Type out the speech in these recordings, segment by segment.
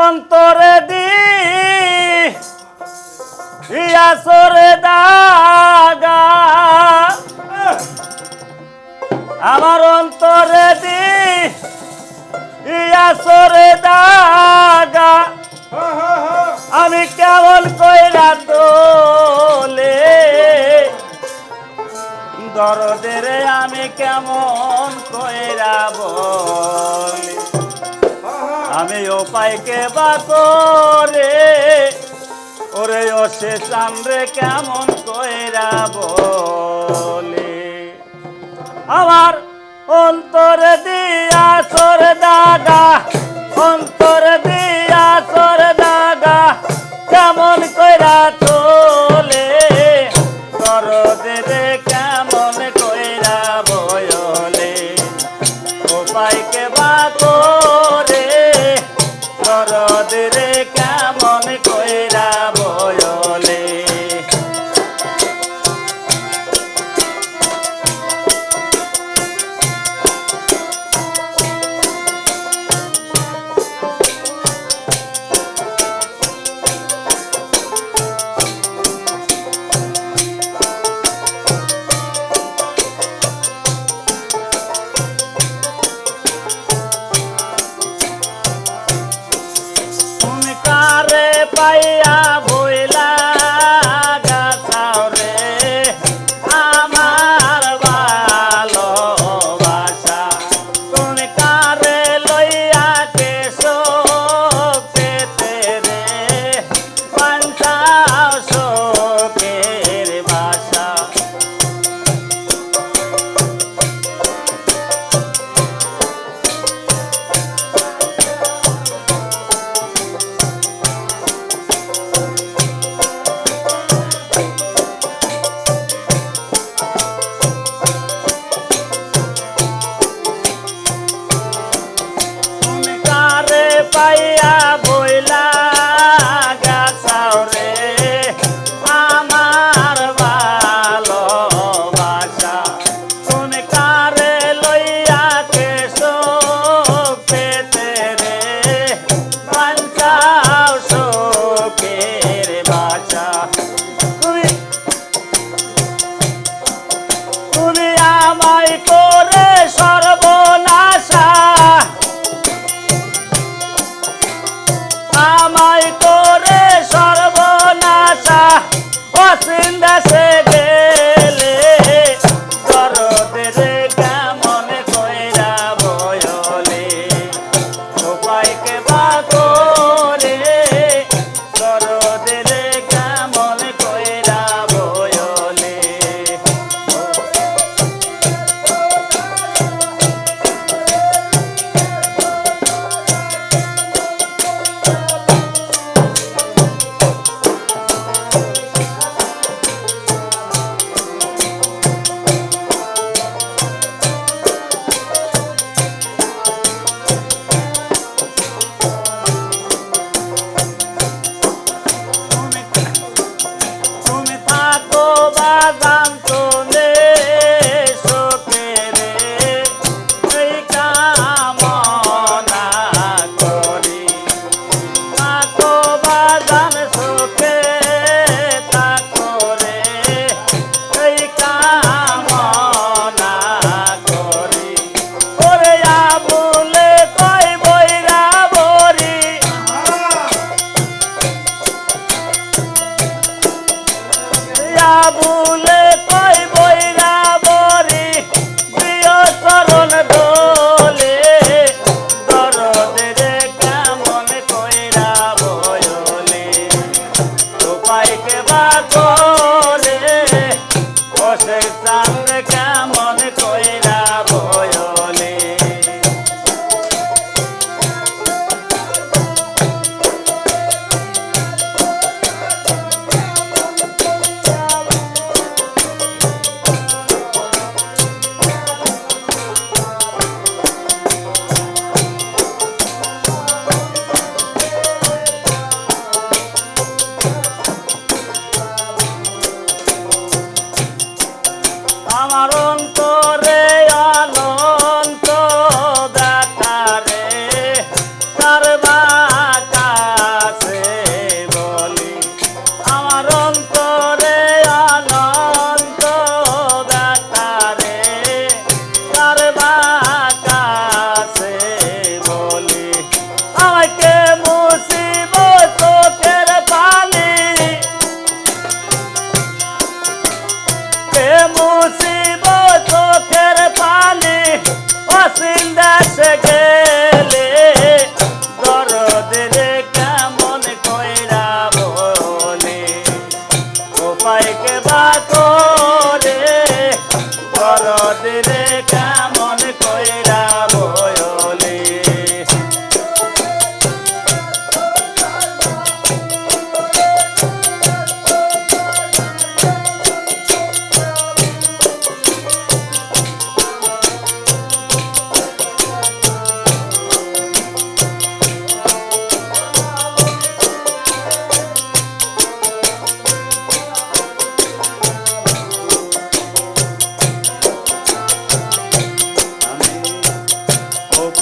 অন্তরে দি আসরে দাগা আমার অন্তরে দি আসরে দাগা আমি কেমন কইরা তোলে দরদের আমি কেমন কইরা বলি আমি উপায়কে বা করে ওরে ও সে চামড়ে কেমন কইরা বলি আমার অন্তরে দিয়া সর দাগা অন্তরে দিয়া সর দাগা কেমন কইরা তোলে দরদে কেমন কইরা বয়লে উপায়কে বা করে দরদে কেমন কইরা বয়লে পাইয়া বইলা গাছাও রে আমার ভালোবাসা তুমি কারে লইয়া কেশো পেতে রে পান্তাও শোকের বাসা পাইয়া বইলা গাছাও রে আমার ভালোবাসা তুমি কারে লইয়া কেশো পেতে রে পান্তাও শোকের বাসা তুমি তুমি আমায় করে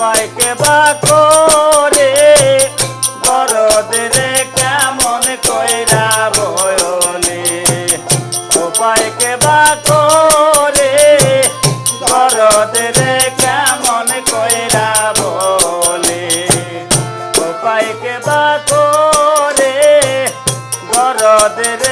উপায়কে বা করে বড়দের কেমন কইরা বলি উপায়কে বা করে বড়দের কেমন কইরা বলি উপায়কে বা করে বড়দের